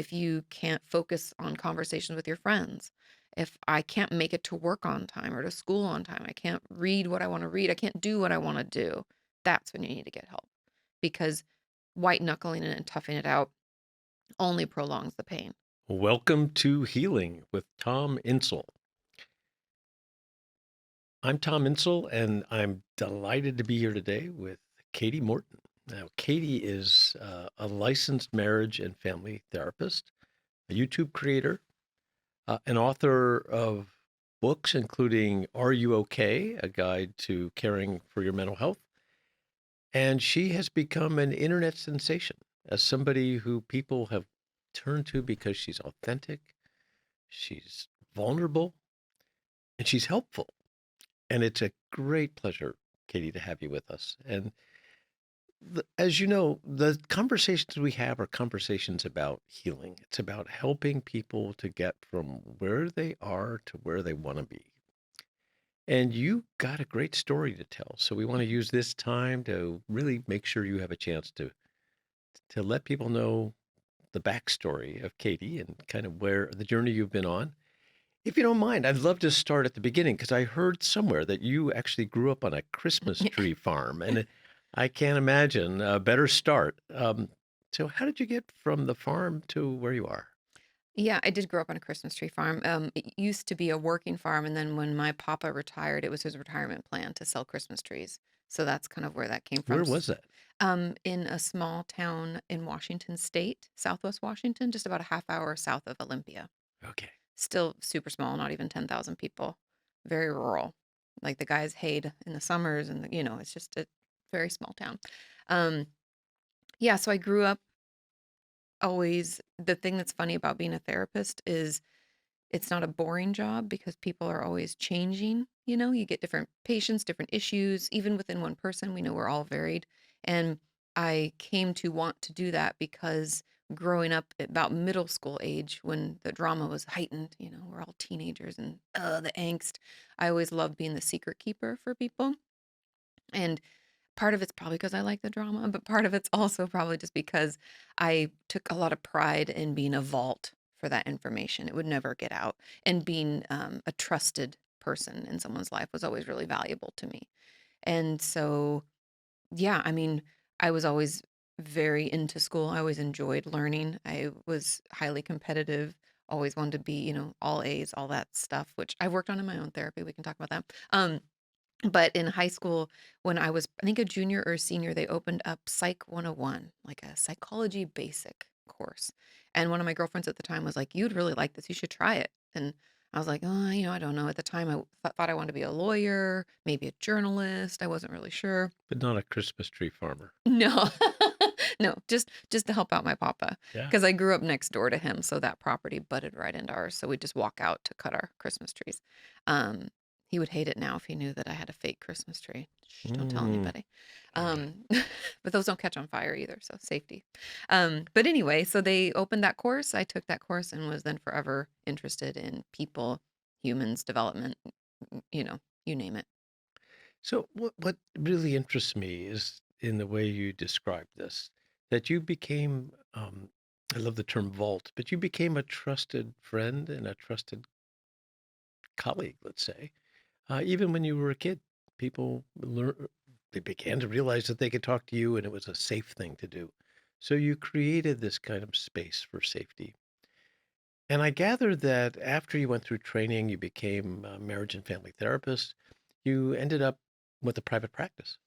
if you can't focus on conversations with your friends, if I can't make it to work on time or to school on time, I can't read what I want to read, I can't do what I want to do, that's when you need to get help because white knuckling it and toughing it out only prolongs the pain. Welcome to Healing with Tom Insel. I'm Tom Insel, and I'm delighted to be here today with Katie Morton. Now, Katie is a licensed marriage and family therapist, a YouTube creator, an author of books including Are You Okay? A Guide to Caring for Your Mental Health. And she has become an internet sensation as somebody who people have turned to because she's authentic, she's vulnerable, and she's helpful. And it's a great pleasure, Katie, to have you with us. And as you know, the conversations we have are conversations about healing. It's about helping people to get from where they are to where they want to be. And you got a great story to tell. So we want to use this time to really make sure you have a chance to let people know the backstory of Katie and kind of where the journey you've been on. If you don't mind, I'd love to start at the beginning because I heard somewhere that you actually grew up on a Christmas tree farm, and I can't imagine a better start. So how did you get from the farm to where you are? Yeah, I did grow up on a Christmas tree farm. It used to be a working farm, and then when my papa retired, it was his retirement plan to sell Christmas trees. So that's kind of where that came from. Where was that? In a small town in Washington State, Southwest Washington, just about a half hour south of Olympia. Okay. Still super small, not even 10,000 people. Very rural. Like the guys hayed in the summers, and it's just a very small town. Um, yeah, so I grew up always. The thing that's funny about being a therapist is it's not a boring job because people are always changing. You get different patients, different issues, even within one person. We know we're all varied. And I came to want to do that because growing up at about middle school age when the drama was heightened, we're all teenagers and the angst. I always loved being the secret keeper for people. And part of it's probably because I like the drama, but part of it's also probably just because I took a lot of pride in being a vault for that information. It would never get out. And being a trusted person in someone's life was always really valuable to me. And so, yeah, I mean, I was always very into school. I always enjoyed learning. I was highly competitive, always wanted to be, all A's, all that stuff, which I worked on in my own therapy. We can talk about that. But in high school, when I was, I think, a junior or a senior, they opened up Psych 101, like a psychology basic course. And one of my girlfriends at the time was like, "You'd really like this. You should try it." And I was like, "Oh, I don't know." At the time, I thought I wanted to be a lawyer, maybe a journalist. I wasn't really sure. But not a Christmas tree farmer. No. No, just to help out my papa, Yeah. because I grew up next door to him, so that property butted right into ours, so we'd just walk out to cut our Christmas trees. Um, he would hate it now if he knew that I had a fake Christmas tree. Shh, don't tell Mm, anybody. all right. Um, but those don't catch on fire either, so safety. But anyway, so they opened that course, I took that course and was then forever interested in people, humans, development, you name it. So what really interests me is in the way you described this, that you became, I love the term vault, but you became a trusted friend and a trusted colleague, let's say. Even when you were a kid, people they began to realize that they could talk to you and it was a safe thing to do. So you created this kind of space for safety. And I gather that after you went through training, you became a marriage and family therapist. You ended up with a private practice.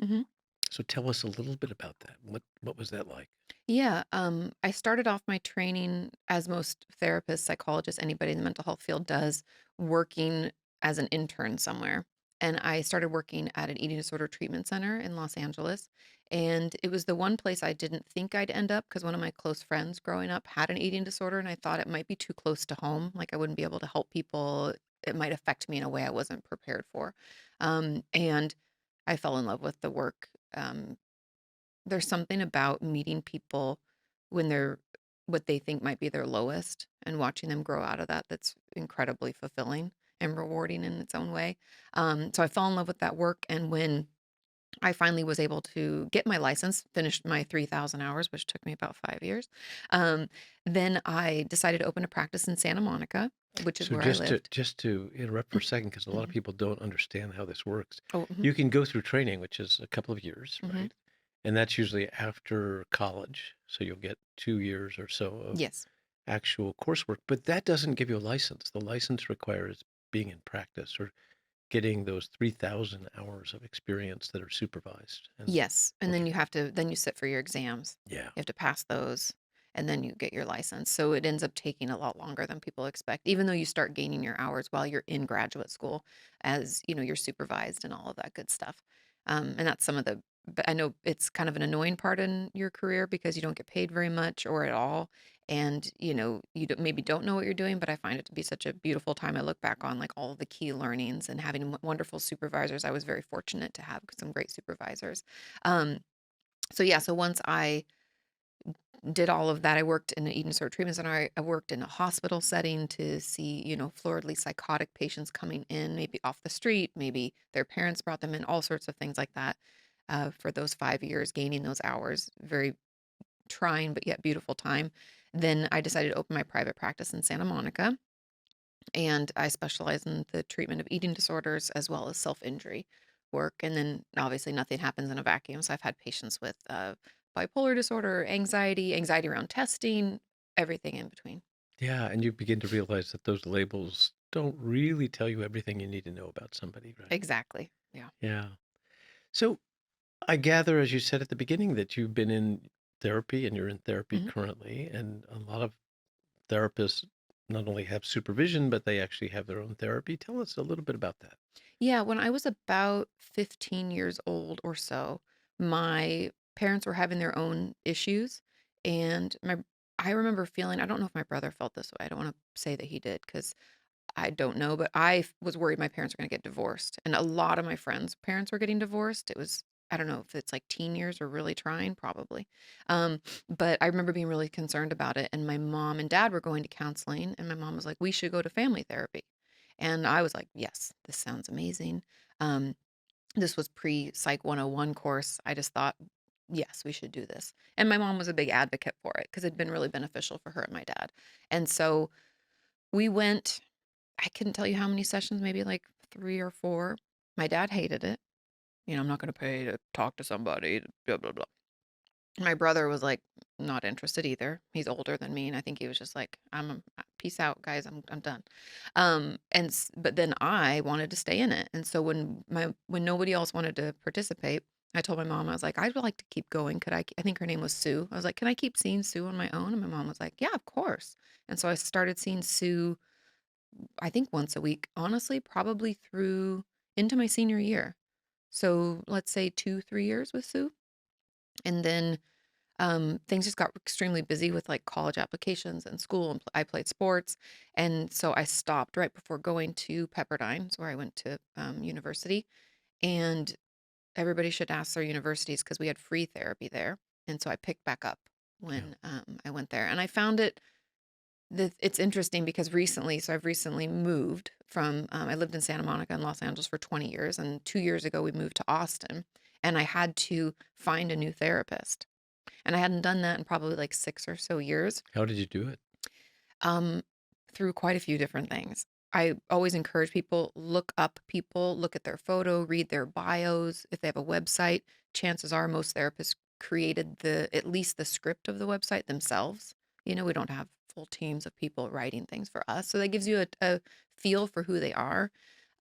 Mhm. So tell us a little bit about that. What was that like? Yeah, I started off my training as most therapists, psychologists, anybody in the mental health field does, working as an intern somewhere. And I started working at an eating disorder treatment center in Los Angeles. And it was the one place I didn't think I'd end up because one of my close friends growing up had an eating disorder, and I thought it might be too close to home. Like I wouldn't be able to help people. It might affect me in a way I wasn't prepared for. And I fell in love with the work. There's something about meeting people when they're what they think might be their lowest and watching them grow out of that that's incredibly fulfilling and rewarding in its own way. So I fell in love with that work. And when I finally was able to get my license, finished my 3,000 hours, which took me about 5 years. Um, then I decided to open a practice in Santa Monica, which is So where I just to lived. just to interrupt for a second, because a lot of Mhm. people don't understand how this works. Oh, You can go through training, which is a couple of years, mhm. right? And that's usually after college. So you'll get 2 years or so of Yes. actual coursework, but that doesn't give you a license. The license requires being in practice or getting those 3,000 hours of experience that are supervised. And Yes, and then okay, you sit for your exams. yeah, You have to pass those, and then you get your license. So it ends up taking a lot longer than people expect, even though you start gaining your hours while you're in graduate school, as you know, you're supervised and all of that good stuff. And that's some of the. But I know it's kind of an annoying part in your career because you don't get paid very much or at all, and you maybe don't know what you're doing. But I find it to be such a beautiful time. I look back on like all the key learnings and having wonderful supervisors. I was very fortunate to have some great supervisors. um, so yeah, so once I did all of that, I worked in an eating disorder treatment center. I worked in a hospital setting to see, floridly psychotic patients coming in, maybe off the street, maybe their parents brought them in, all sorts of things like that. For those 5 years, gaining those hours, very trying but yet beautiful time. Then I decided to open my private practice in Santa Monica, and I specialize in the treatment of eating disorders as well as self injury work. And then obviously nothing happens in a vacuum. So I've had patients with bipolar disorder, anxiety around testing, everything in between. yeah, and you begin to realize that those labels don't really tell you everything you need to know about somebody, right? Exactly. Yeah. Yeah. So I gather, as you said at the beginning, that you've been in therapy and you're in therapy Mhm. currently, and a lot of therapists not only have supervision, but they actually have their own therapy. Tell us a little bit about that. Yeah. When I was about 15 years old or so, my parents were having their own issues. And I remember feeling, I don't know if my brother felt this way. I don't want to say that he did because I don't know, but was worried my parents were gonna get divorced, and a lot of my friends' parents were getting divorced. It was I don't know if it's like teen years or really trying, probably. Um, but I remember being really concerned about it, and my mom and dad were going to counseling, and my mom was like, "We should go to family therapy." And I was like, "Yes, this sounds amazing." Um, this was pre-Psych 101 course. I just thought, "Yes, we should do this." And my mom was a big advocate for it because 'cause it'd been really beneficial for her and my dad. And so we went. I couldn't tell you how many sessions, maybe like 3 or 4. My dad hated it. "I'm not gonna pay to talk to somebody, blah, blah, blah." My brother was, like, not interested either. He's older than me, and I think he was just like, peace out, guys. I'm done." But then I wanted to stay in it, and so when nobody else wanted to participate, I told my mom, I was like, "I'd like to keep going. Could I think her name was Sue. I was like, "Can I keep seeing Sue on my own?" And my mom was like, "Yeah, of course." And so I started seeing Sue, I think once a week, honestly, probably through into my senior year. So let's say 2, 3 years with Sue. And then things just got extremely busy with like college applications and school, and I played sports. And so I stopped right before going to Pepperdine, where I went to university. And everybody should ask their universities because we had free therapy there. And so I picked back up Yeah. when I went there. And I found it's interesting because I've recently moved from, I lived in Santa Monica and Los Angeles for 20 years. And 2 years ago, we moved to Austin, and I had to find a new therapist. And I hadn't done that in probably like 6 or so years, How did you do it? um, through quite a few different things. I always encourage people, look up people, look at their photo, read their bios. If they have a website, chances are most therapists created at least the script of the website themselves. We don't have full teams of people writing things for us. So that gives you a feel for who they are.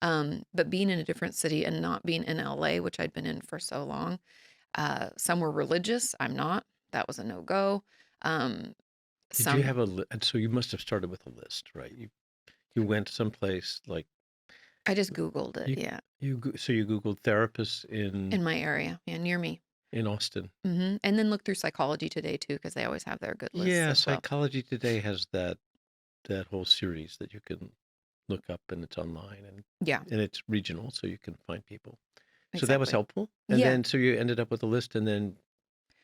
But being in a different city and not being in LA, which I'd been in for so long, some were religious. I'm not. That was a no go. Um, Did you some have and so you must have started with a list, right? You went someplace like I just Googled it. you Yeah. so you Googled therapists In my area, yeah, near me. in Austin. And then look through Psychology Today too, because they always have their good lists Yeah, as well. Psychology Today has that whole series that you can look up, and it's online, Yeah, and it's regional, so you can find people. So that was exactly. helpful. And Yeah. then so you ended up with a list and then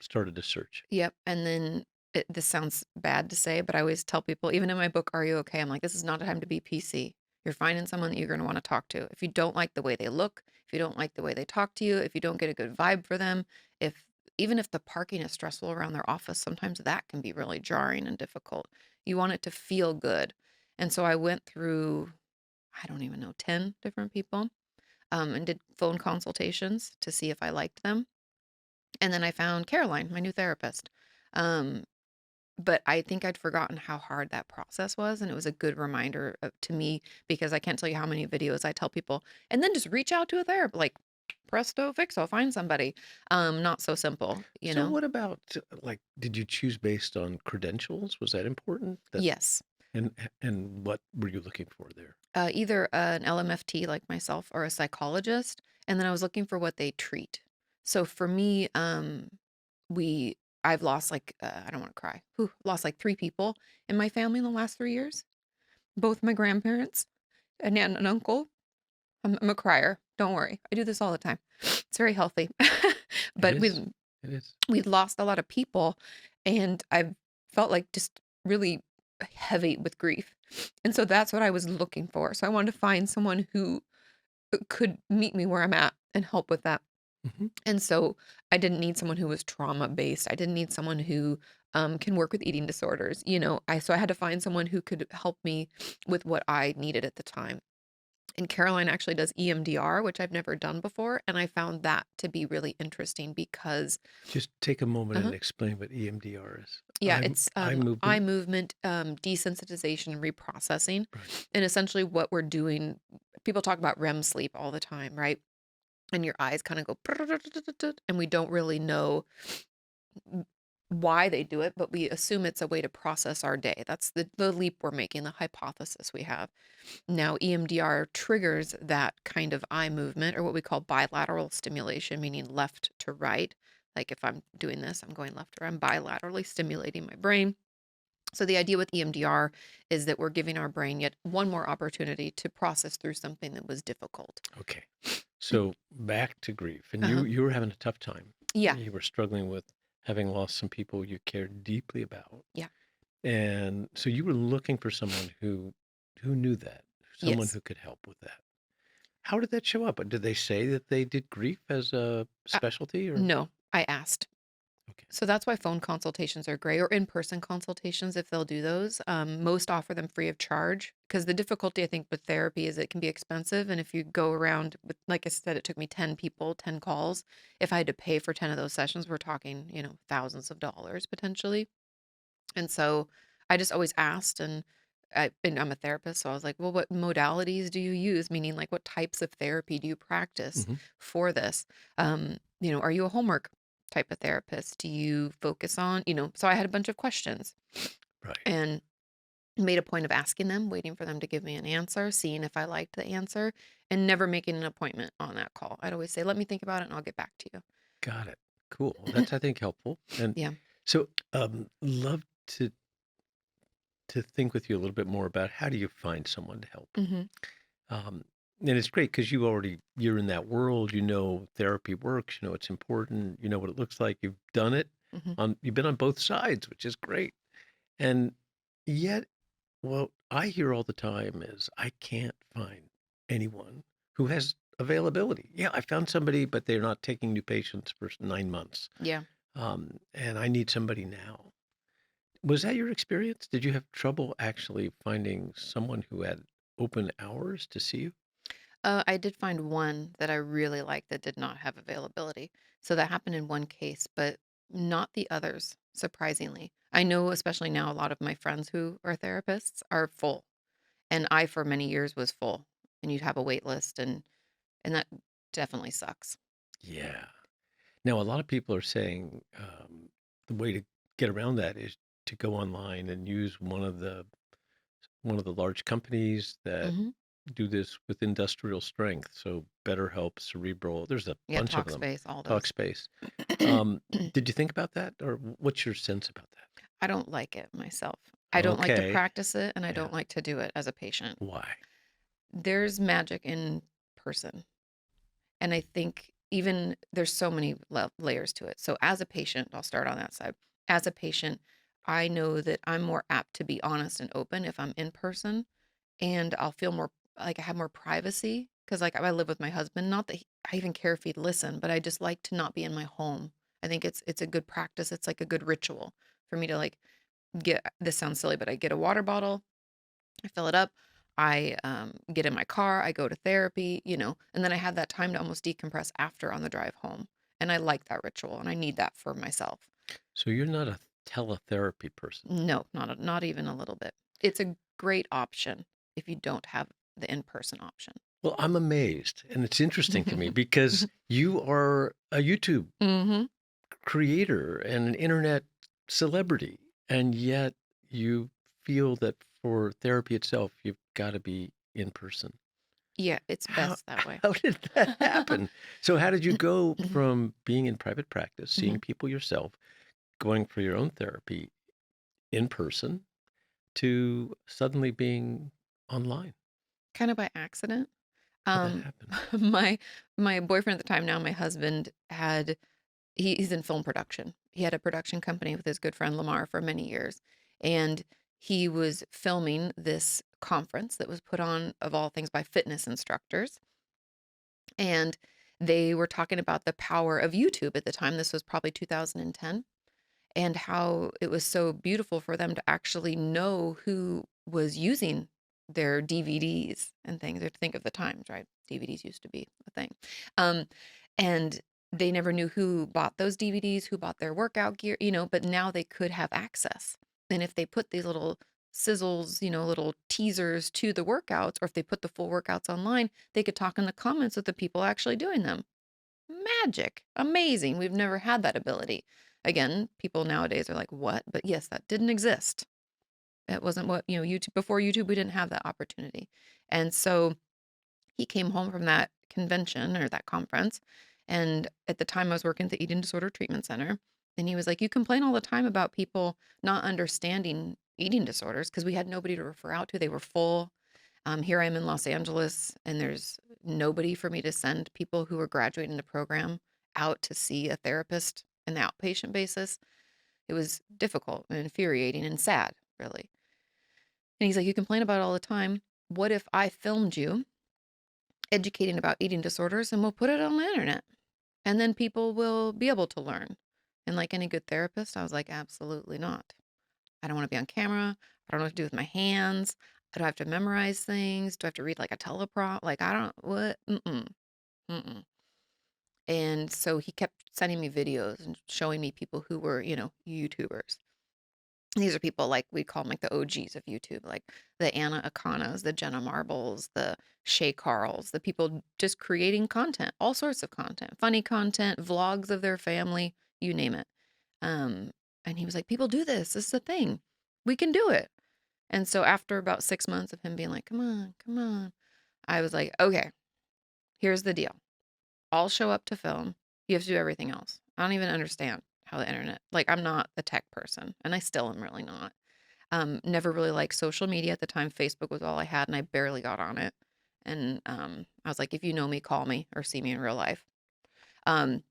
started to search. Yep. And then this sounds bad to say, but I always tell people, even in my book, Are You Okay? I'm like, this is not a time to be PC. You're finding someone that you're going to want to talk to. If you don't like the way they look, if you don't like the way they talk to you, if you don't get a good vibe for them, if even if the parking is stressful around their office, sometimes that can be really jarring and difficult. You want it to feel good. And so I went through, I don't even know, 10 different people, and did phone consultations to see if I liked them. And then I found Caroline, my new therapist. Um, but I think I'd forgotten how hard that process was, and it was a good reminder to me because I can't tell you how many videos I tell people, and then just reach out to a therapist, like presto fixo, find somebody. Not so simple, you So know? what about like did you choose based on credentials? Was that important? That Yes. and what were you looking for there? Either an LMFT like myself or a psychologist, and then I was looking for what they treat. So for me, we I've lost like I don't want to cry. Whew, lost like 3 people in my family in the last 3 years. Both my grandparents, an aunt and uncle. I'm a crier. Don't worry. I do this all the time. It's very healthy. It But is. It is. we lost a lot of people, and I felt like just really heavy with grief. And so that's what I was looking for. So I wanted to find someone who could meet me where I'm at and help with that. Mhm. And so I didn't need someone who was trauma based. I didn't need someone who can work with eating disorders. I had to find someone who could help me with what I needed at the time. And Caroline actually does EMDR, which I've never done before, and I found that to be really interesting because, Just take a moment uh and explain what EMDR is. yeah, it's Eye eye movement. movement desensitization and reprocessing, Right. and essentially what we're doing. People talk about REM sleep all the time, right? And your eyes kind of go, and we don't really know why they do it, but we assume it's a way to process our day. That's the leap we're making, the hypothesis we have. Now, EMDR triggers that kind of eye movement, or what we call bilateral stimulation, meaning left to right. Like if I'm doing this, I'm going left to right. I'm bilaterally stimulating my brain. So the idea with EMDR is that we're giving our brain yet one more opportunity to process through something that was difficult. Okay. So back to grief, and you Uh-huh. you were having a tough time. Yeah. You were struggling with having lost some people you cared deeply about, Yeah. and so you were looking for someone who knew that, someone Yes. who could help with that. How did that show up? Did they say that they did grief as a Uh, specialty or no, I asked. okay. So that's why phone consultations are great, or in-person consultations if they'll do those. Most offer them free of charge because the difficulty I think with therapy is it can be expensive. And if you go around with, like I said, it took me 10 people, 10 calls. If I had to pay for 10 of those sessions, we're talking, thousands of dollars potentially. And so I just always asked, and I'm a therapist, so I was like, well, what modalities do you use? Meaning, like, what types of therapy do you practice Mhm. for this? Are you a homework type of therapist? Do you focus on, so I had a bunch of questions Right. and made a point of asking them, waiting for them to give me an answer, seeing if I liked the answer, and never making an appointment on that call. I'd always say, let me think about it and I'll get back to Got it. Cool. Well, that's, I think, helpful. And you. so, love to think with you a little bit more about how do you find someone to help? Yeah. Um, and it's great because you're in that world, you know therapy works, you know it's important, you know what it looks like, you've done it Hmm. you've been on both sides, which is great. And yet, what I hear all the time is I can't find anyone who has availability. Yeah, I found somebody, but they're not taking new patients for 9 months. Yeah. And I need somebody now. Was that your experience? Did you have trouble actually finding someone who had open hours to see you? I did find one that I really liked that did not have availability. So that happened in one case, but not the others, surprisingly. I know, especially now, a lot of my friends who are therapists are full. And I, for many years, was full. And you'd have a wait list, and that definitely sucks. Yeah. Now, a lot of people are saying the way to get around that is to go online and use one of the large companies that Hmm. do this with industrial strength. So BetterHelp, Cerebral, there's a Yeah, bunch of them. Talkspace, all those. Talkspace. Did you think about that, or what's your sense about I don't like it myself. I that? don't like to Okay. practice it, and I Yeah. don't like to do it as a patient. Why? There's magic in person. And I think even there's so many layers to it. So as a patient, I'll start on that side. As a patient, I know that I'm more apt to be honest and open if I'm in person, and I'll feel more like I have more privacy because like I live with my husband. Not that I even care if he'd listen, but I just like to not be in my home. I think it's a good practice. It's like a good ritual for me to like get. This sounds silly, but I get a water bottle, I fill it up. I get in my car. I go to therapy, and then I have that time to almost decompress after on the drive home. And I like that ritual, and I need that for myself. So you're not a teletherapy person. No, not even a little bit. It's a great option if you don't have the in-person option. Well, I'm amazed, and it's interesting to me because you are a YouTube Hmm. creator and an internet celebrity, and yet you feel that for therapy itself, you've got to be in person. Yeah, it's How best that way. how did that happen? So how did you go from being in private practice, seeing Mhm. people yourself, going for your own therapy in person, to suddenly being online? Kind of by accident. How'd that Um, happen? my my boyfriend at the time, now my husband, he's in film production. He had a production company with his good friend Lamar for many years. And he was filming this conference that was put on, of all things, by fitness instructors. And they were talking about the power of YouTube at the time. This was probably 2010, and how it was so beautiful for them to actually know who was using their DVDs and things. Or think of the times, right? DVDs used to be a thing. Um, and they never knew who bought those DVDs, who bought their workout gear, but now they could have access. And if they put these little sizzles, little teasers to the workouts, or if they put the full workouts online, they could talk in the comments with the people actually doing them. Magic. Amazing. We've never had that ability. Again, people nowadays are like, what? But yes, that didn't exist. It wasn't what, YouTube, before YouTube, we didn't have that opportunity. And so he came home from that convention or that conference. And at the time I was working at the Eating Disorder Treatment Center. And he was like, you complain all the time about people not understanding eating disorders because we had nobody to refer out to. They were full. Here I am in Los Angeles, and there's nobody for me to send people who are graduating the program out to see a therapist in the outpatient basis. It was difficult and infuriating and sad, really. And he's like, you complain about it all the time. What if I filmed you educating about eating disorders and we'll put it on the internet? And then people will be able to learn. And like any good therapist, I was like, absolutely not. I don't want to be on camera. I don't know what to do with my hands. Do I have to memorize things? Do I have to read like a teleprompt? Like, I don't, what? Mm-mm, mm-mm. And so he kept sending me videos and showing me people who were, YouTubers. These are people like we call them like the OGs of YouTube, like the Anna Akanas, the Jenna Marbles, the Shay Carls, the people just creating content, all sorts of content, funny content, vlogs of their family, you name it. Um, and he was like, people do this. This is a thing. We can do it. And so after about 6 months of him being like, come on, come on, I was like, okay, here's the deal. I'll show up to film. You have to do everything else. I don't even understand how the internet, like, I'm not the tech person, and I still am really not. Never really liked social media at the time. Facebook was all I had, and I barely got on it. And I was like, if you know me, call me or see me in real life. Um,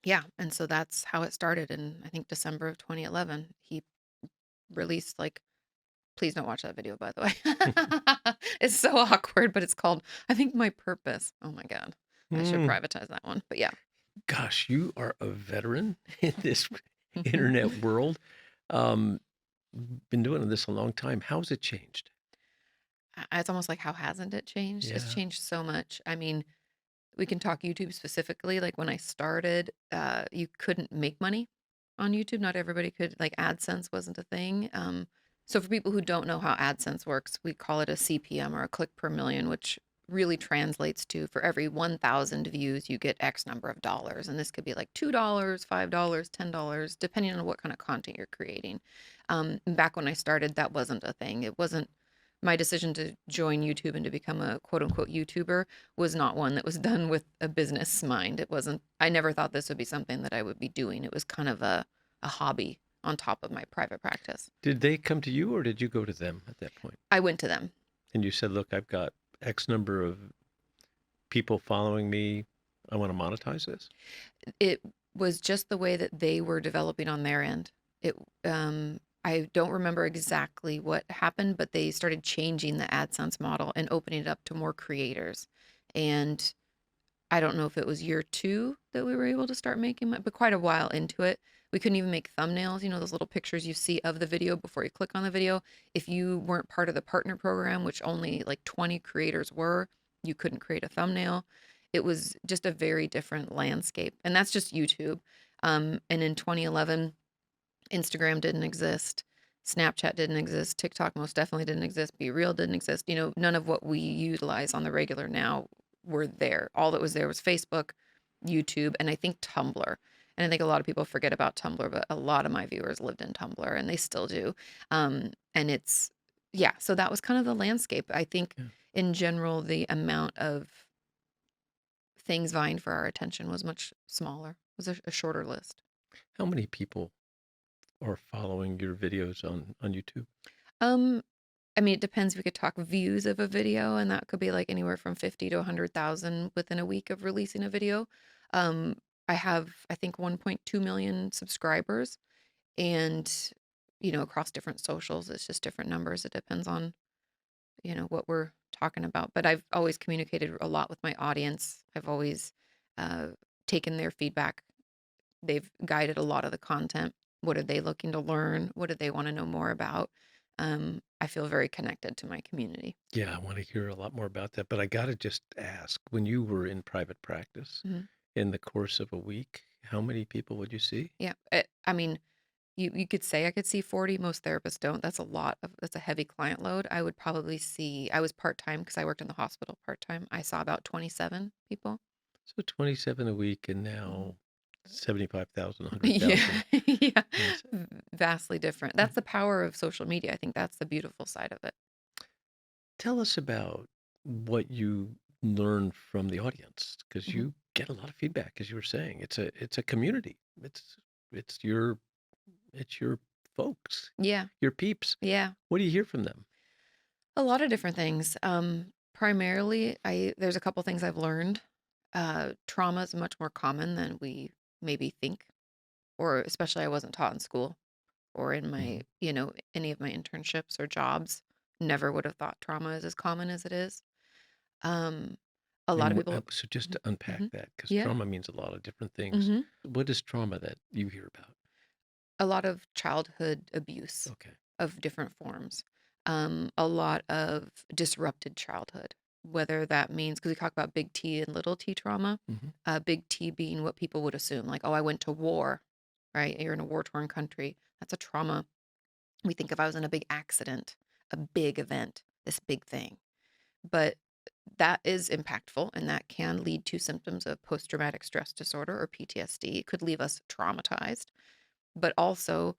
yeah. And so that's how it started. In, I think, December of 2011. He released, like, please don't watch that video, by the way. It's so awkward, but it's called, I think, My Purpose. Oh my God. I should Mm, privatize that one. But yeah. gosh, you are a veteran in this internet world. Um, been doing this a long time. How's it changed? It's almost like, how hasn't it changed? It's Yeah. changed so much. I mean, we can talk YouTube specifically. Like when I started, you couldn't make money on YouTube. Not everybody could, like AdSense wasn't a thing. So for people who don't know how AdSense works, we call it a CPM or a click per million, which really translates to for every 1,000 views, you get X number of dollars. And this could be like $2, $5, $10, depending on what kind of content you're creating. Back when I started, that wasn't a thing. It wasn't my decision to join YouTube and to become a quote unquote YouTuber was not one that was done with a business mind. It wasn't, I never thought this would be something that I would be doing. It was kind of a hobby on top of my private practice. Did they come to you or did you go to them at that point? I went to them. And you said, look, I've got X number of people following me. I want to monetize this. It was just the way that they were developing on their end. It, I don't remember exactly what happened, but they started changing the AdSense model and opening it up to more creators. And I don't know if it was year 2 that we were able to start making but quite a while into it, we couldn't even make thumbnails, those little pictures you see of the video before you click on the video. If you weren't part of the partner program, which only like 20 creators were, you couldn't create a thumbnail. It was just a very different landscape, and that's just YouTube. And in 2011, Instagram didn't exist. Snapchat didn't exist. TikTok most definitely didn't exist. Be Real didn't exist. None of what we utilize on the regular now were there. All that was there was Facebook, YouTube, and I think Tumblr. And I think a lot of people forget about Tumblr, but a lot of my viewers lived in Tumblr and they still do. And yeah, so that was kind of the landscape. I think Yeah. in general, the amount of things vying for our attention was much smaller, was a shorter list. How many people are following your videos on YouTube? Um, I mean, it depends. We could talk views of a video, and that could be like anywhere from 50 to 100,000 within a week of releasing a video. Um, I have, I think, 1.2 million subscribers, and across different socials, it's just different numbers. It depends on what we're talking about. But I've always communicated a lot with my audience. I've always uh, taken their feedback. They've guided a lot of the content. What are they looking to learn? What do they want to know more about? I feel very connected to my community. Yeah, I want to hear a lot more about that. But I got to just ask, when you were in private practice, Mhm. in the course of a week, how many people would you see? Yeah. I mean, you could say I could see 40. Most therapists don't. That's a heavy client load. I was part-time because I worked in the hospital part-time. I saw about 27 people. So 27 a week and Mhm. now 75,000, Yeah. 100,000. Yeah. Yes. Vastly different. That's the power of social media. I think that's the beautiful side of it. Tell us about what you learn from the audience, because Mhm. you get a lot of feedback, as you were saying. It's a community. It's your folks, Yeah. your peeps. Yeah. What do you hear from them? A lot of different things. Primarily, there's a couple things I've learned. Trauma is much more common than we maybe think, or especially I wasn't taught in school or in my, Mhm. any of my internships or jobs. Never would have thought trauma is as common as it is. Um, a lot And of people. so just Mhm. to unpack Mhm. that, because Yeah. trauma means a lot of different things. Hmm. What is trauma that you hear about? A lot of childhood abuse Okay. of different forms. A lot of disrupted childhood, whether that means, because we talk about big T and little t trauma, Hmm. big T being what people would assume, like, oh, I went to war, right? You're in a war torn country. That's a trauma. We think if I was in a big accident, a big event, this big thing. But that is impactful and that can lead to symptoms of post traumatic stress disorder or PTSD. It could leave us traumatized, but also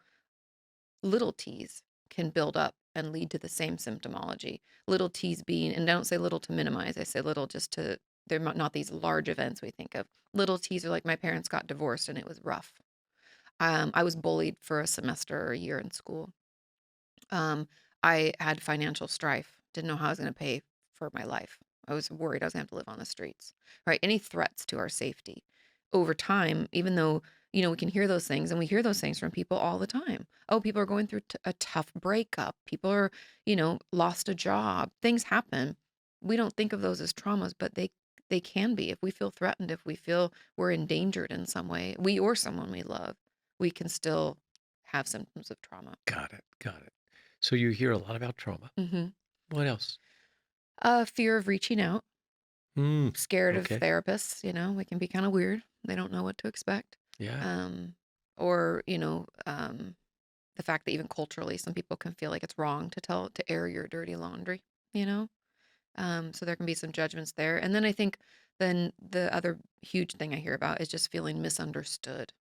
little t's can build up and lead to the same symptomology. Little t's being, and I don't say little to minimize, I say little just to, they're not these large events we think of. Little t's are like my parents got divorced and it was rough. I was bullied for a semester or a year in school. Um, I had financial strife, didn't know how I was going to pay for my life. I was worried I was going to have to live on the streets, right? Any threats to our safety over time, even though, we can hear those things and we hear those things from people all the time. Oh, people are going through a tough breakup. People are, lost a job. Things happen. We don't think of those as traumas, but they can be. If we feel threatened, if we feel we're endangered in some way, we or someone we love, we can still have symptoms of trauma. Got it. Got it. So you hear a lot about trauma. Hmm. What else? Fear of reaching out, Mm, scared of okay. therapists, we can be kind of weird. They don't know what to expect. Yeah. Um, or, the fact that even culturally, some people can feel like it's wrong to air your dirty laundry, you know? So there can be some judgments there. And then I think then the other huge thing I hear about is just feeling misunderstood.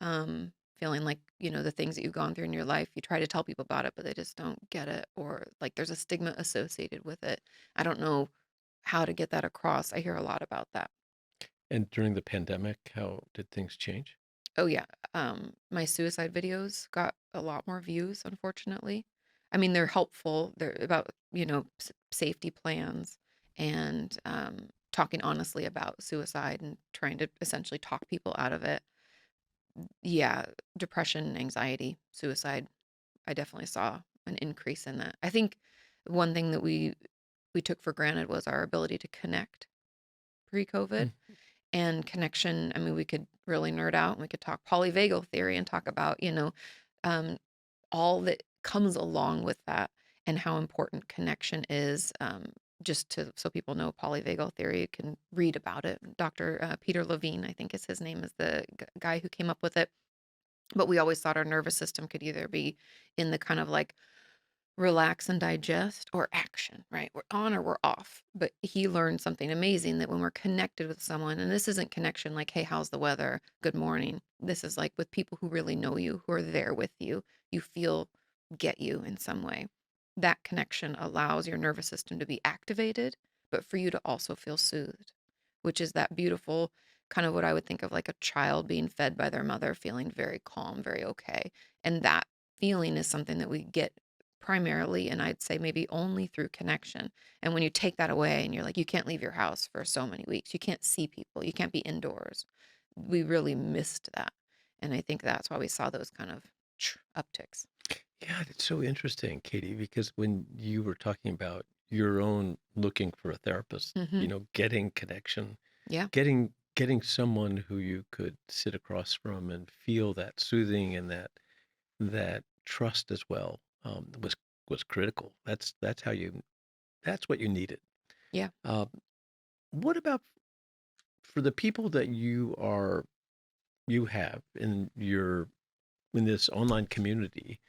Feeling like, the things that you've gone through in your life, you try to tell people about it, but they just don't get it, or like there's a stigma associated with it. I don't know how to get that across. I hear a lot about that. And during the pandemic, how did things change? Oh yeah. My suicide videos got a lot more views, unfortunately. I mean, they're helpful. They're about, safety plans and talking honestly about suicide and trying to essentially talk people out of it. Yeah, depression, anxiety, suicide. I definitely saw an increase in that. I think one thing that we we took for granted was our ability to connect pre-COVID. Mm. And connection, I mean, we could really nerd out and we could talk polyvagal theory and talk about, um, all that comes along with that and how important connection is. Just to so people know polyvagal theory, you can read about it. Dr. Peter Levine, I think is his name, is the guy who came up with it. But we always thought our nervous system could either be in the kind of like relax and digest or action, right? We're on or we're off. But he learned something amazing that when we're connected with someone, and this isn't connection like, hey, how's the weather? Good morning. This is like with people who really know you, who are there with you, you feel get you in some way. That connection allows your nervous system to be activated, but for you to also feel soothed, which is that beautiful kind of what I would think of like a child being fed by their mother, feeling very calm, very okay. And that feeling is something that we get primarily, and I'd say maybe only through connection. And when you take that away and you're like, you can't leave your house for so many weeks, you can't see people, you can't be indoors. We really missed that. And I think that's why we saw those kind of upticks. Yeah, it's so interesting, Katie, because when you were talking about your own looking for a therapist, Hmm. getting connection, Yeah. getting someone who you could sit across from and feel that soothing and that trust as well, was critical. That's what you needed. Yeah. Um, what about for the people that you have in this online community?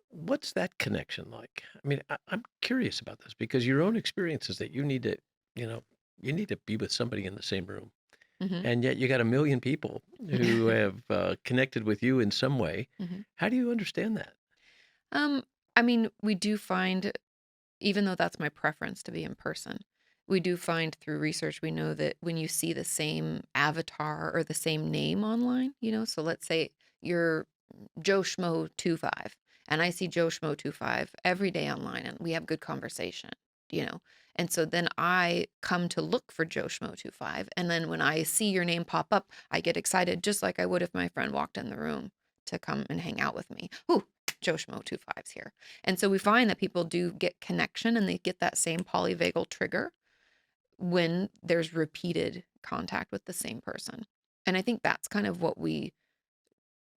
What's that connection like? I mean, I'm curious about this because your own experience is that you know, you need to be with somebody in the same room, Hmm. and yet you got a million people who have connected with you in some way. Hmm. How do you understand that? um I mean, we do find, even though that's my preference to be in person, we do find through research, we know that when you see the same avatar or the same name online, so let's say you're Joe Schmo 25 and I see Joe Schmo 25 every day online and we have good conversation, you know. And so then I come to look for Joe Schmo 25, and then when I see your name pop up, I get excited just like I would if my friend walked in the room to come and hang out with me. Ooh, Joe Schmo 25's here. And so we find that people do get connection and they get that same polyvagal trigger when there's repeated contact with the same person. And I think that's kind of what we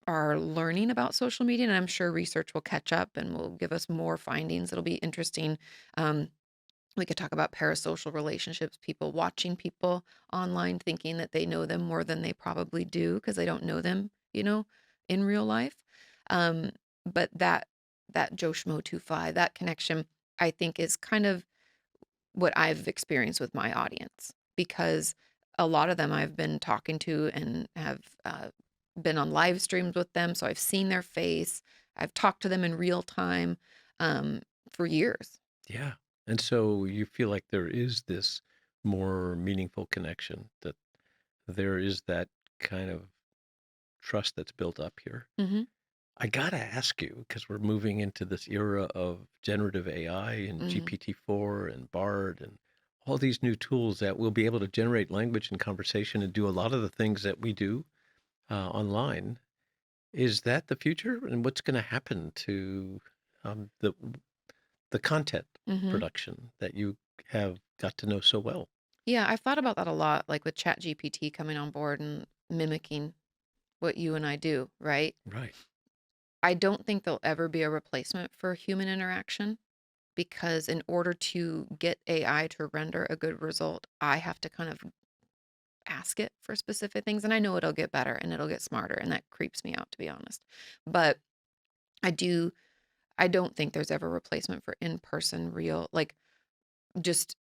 are learning about social media. And I'm sure research will catch up and will give us more findings. It'll be interesting. Um, we could talk about parasocial relationships, people watching people online thinking that they know them more than they probably do because they don't know them, in real life. Um, but that Joe Schmo 25, that connection, I think is kind of what I've experienced with my audience, because a lot of them I've been talking to and have been on live streams with them. So I've seen their face. I've talked to them in real time um, for years. Yeah. And so you feel like there is this more meaningful connection, that there is that kind of trust that's built up here. Hmm. I gotta ask you, because we're moving into this era of generative AI and Hmm. GPT-4 and Bard and all these new tools that will be able to generate language and conversation and do a lot of the things that we do online. Is that the future? And what's going to happen to um, the the content Hmm. production that you have got to know so well? Yeah, I've thought about that a lot, like with ChatGPT coming on board and mimicking what you and I do, right? Right. I don't think there'll ever be a replacement for human interaction, because in order to get AI to render a good result, I have to kind of ask it for specific things. And I know it'll get better and it'll get smarter. And that creeps me out, to be honest. But I do, I don't think there's ever a replacement for in person, real, like, just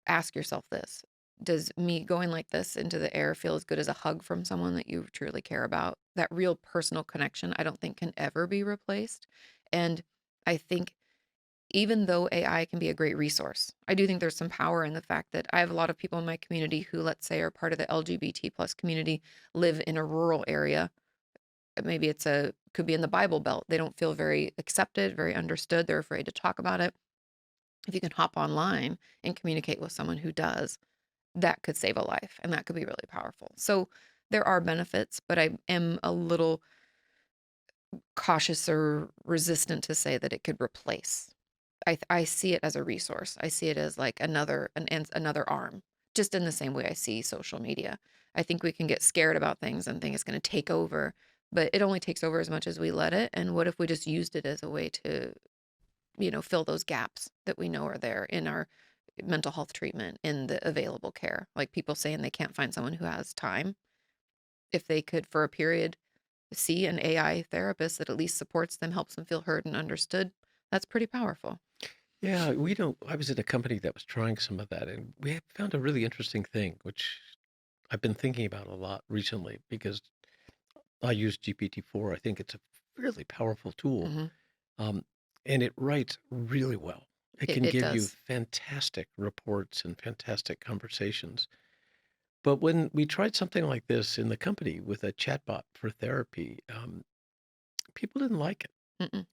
ask yourself this. Does me going like this into the air feel as good as a hug from someone that you truly care about? That real personal connection, I don't think can ever be replaced. And I think even though AI can be a great resource, I do think there's some power in the fact that I have a lot of people in my community who, let's say, are part of the LGBT plus community, live in a rural area. Maybe could be in the Bible Belt. They don't feel very accepted, very understood. They're afraid to talk about it. If you can hop online and communicate with someone who does, that could save a life and that could be really powerful. So there are benefits, but I am a little cautious or resistant to say that it could replace. I see it as a resource. I see it as like another arm, just in the same way I see social media. I think we can get scared about things and think it's going to take over, but it only takes over as much as we let it. And what if we just used it as a way to, fill those gaps that we know are there in our mental health treatment, in the available care? Like people saying they can't find someone who has time. If they could, for a period, see an AI therapist that at least supports them, helps them feel heard and understood, that's pretty powerful. Yeah, we don't. I was in a company that was trying some of that, and we had found a really interesting thing, which I've been thinking about a lot recently because I use GPT-4. I think it's a really powerful tool, Hmm. um, and it writes really well. It It, can it give you does. fantastic reports and fantastic conversations. But when we tried something like this in the company with a chatbot for therapy, people didn't like it Mm-mm.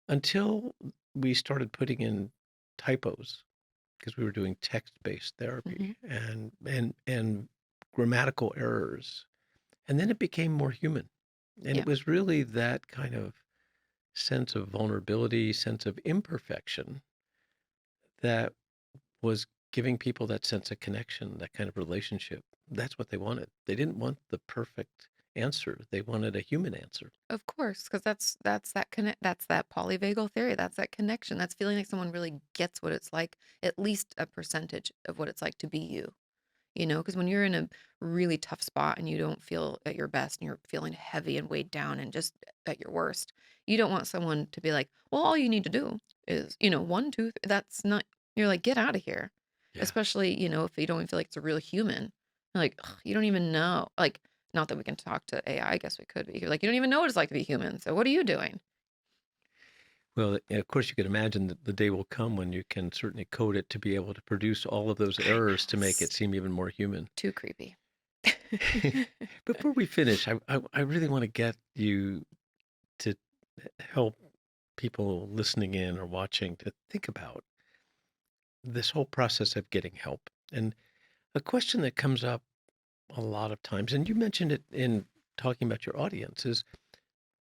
until we started putting in typos because we were doing text-based Hmm. therapy and grammatical errors. And then it became more human. And it Yeah, was really that kind of sense of vulnerability, sense of imperfection that was giving people that sense of connection, that kind of relationship. That's what they wanted. They didn't want the perfect answer. They wanted a human answer. of course, because that's that polyvagal theory. That's that connection. That's feeling like someone really gets what it's like, at least a percentage of what it's like to be you. Because when you're in a really tough spot and you don't feel at your best and you're feeling heavy and weighed down and just at your worst, you don't want someone to be like, well, all you need to do is, one, two, that's not, you're like, get out of here. Yeah. Especially, if you don't even feel like it's a real human. Like, ugh, you don't even know. Like, not that we can talk to AI, I guess we could, but you're like, you don't even know what it's like to be human. So what are you doing? Well, of course, you could imagine that the day will come when you can certainly code it to be able to produce all of those I errors know. to make it It's seem even more human. too creepy. Before we finish, I really want to get you to help people listening in or watching to think about this whole process of getting help. And a question that comes up a lot of times, and you mentioned it in talking about your audience, is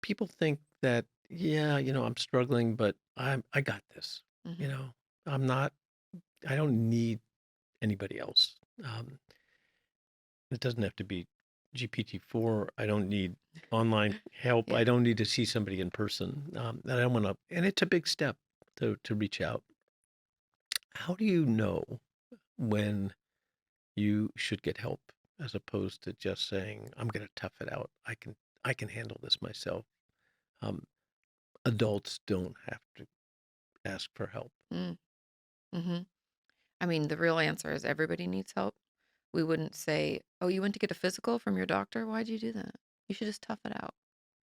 people think that, yeah, I'm struggling, but I got this. You Hmm. know, I'm not, I don't need anybody else. Um, it doesn't have to be GPT-4. I don't need online help. Yeah. I don't need to see somebody in person. And I don't want to, and it's a big step to reach out. How do you know when you should get help as opposed to just saying, I'm going to tough it out. I can handle this myself. Um, Adults don't have to ask for help. Mm-hmm. I mean, the real answer is everybody needs help. We wouldn't say, "Oh, you went to get a physical from your doctor? Why'd you do that? You should just tough it out.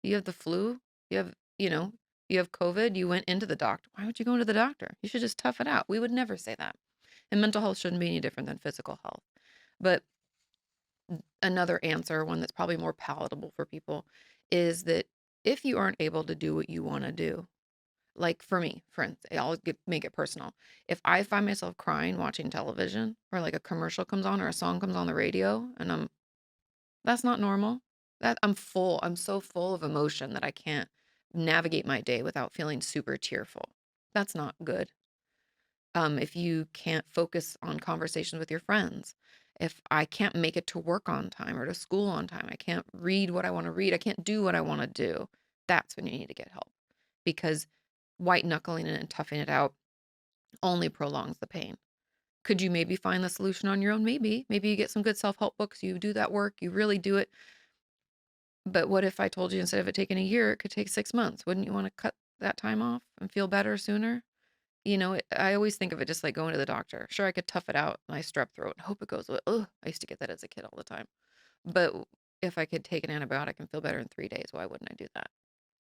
You have the flu, you have, you have COVID, you went into the doctor. Why would you go into the doctor? You should just tough it out." We would never say that. And mental health shouldn't be any different than physical health. But another answer, one that's probably more palatable for people, is that if you aren't able to do what you want to do, like for me, for instance, make it personal. If I find myself crying watching television or like a commercial comes on or a song comes on the radio and that's not normal. I'm so full of emotion that I can't navigate my day without feeling super tearful. That's not good. If you can't focus on conversations with your friends, if I can't make it to work on time or to school on time, I can't read what I want to read, I can't do what I want to do, that's when you need to get help because white knuckling it and toughing it out only prolongs the pain. Could you maybe find the solution on your own? Maybe. Maybe you get some good self help books, you do that work, you really do it. But what if I told you instead of it taking a year, it could take 6 months? Wouldn't you want to cut that time off and feel better sooner? I always think of it just like going to the doctor. Sure, I could tough it out, my strep throat, and hope it goes away. Ugh, I used to get that as a kid all the time. But if I could take an antibiotic and feel better in 3 days, why wouldn't I do that?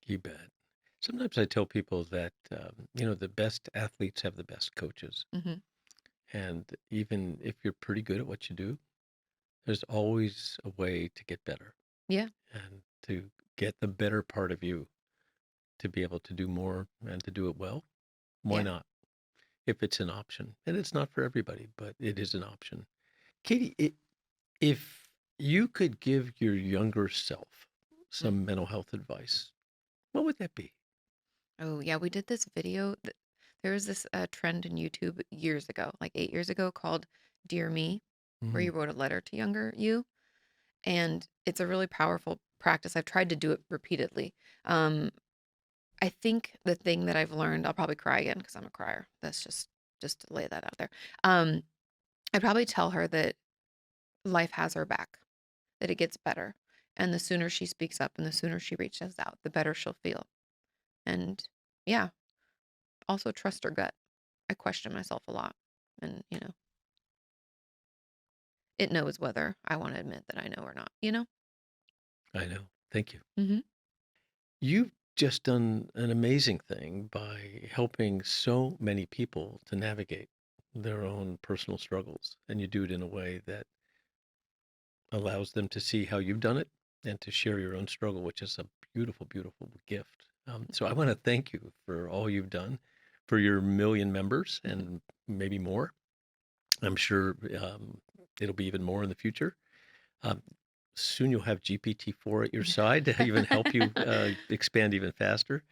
You bet. Sometimes I tell people that, the best athletes have the best coaches. Hmm. And even if you're pretty good at what you do, there's always a way to get better Yeah, and to get the better part of you to be able to do more and to do it well. Why yeah. not? If it's an option. And it's not for everybody, but it is an option. Katie, if you could give your younger self Mm. some mental health advice, what would that be? Oh, yeah. We did this video. There was this trend in YouTube years ago, like 8 years ago, called Dear Me, where Mm, you wrote a letter to younger you. And it's a really powerful practice. I've tried to do it repeatedly. Um, I think the thing that I've learned, I'll probably cry again because I'm a crier. That's just to lay that out there. Um, I'd probably tell her that life has her back, that it gets better. And the sooner she speaks up and the sooner she reaches out, the better she'll feel. And yeah, also trust her gut. I question myself a lot. And, it knows whether I want to admit that I know or not? I know. Thank you. Hmm. You've just done an amazing thing by helping so many people to navigate their own personal struggles. And you do it in a way that allows them to see how you've done it and to share your own struggle, which is a beautiful, beautiful gift. So I want to thank you for all you've done for your million members and maybe more. I'm sure it'll be even more in the future. Um, Soon you'll have GPT-4 at your side to even help you expand even faster.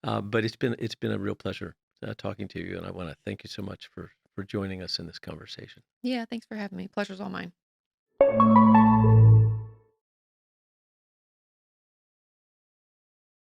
But it's been a real pleasure talking to you, and I want to thank you so much for joining us in this conversation. Yeah, thanks for having me. Pleasure's all mine.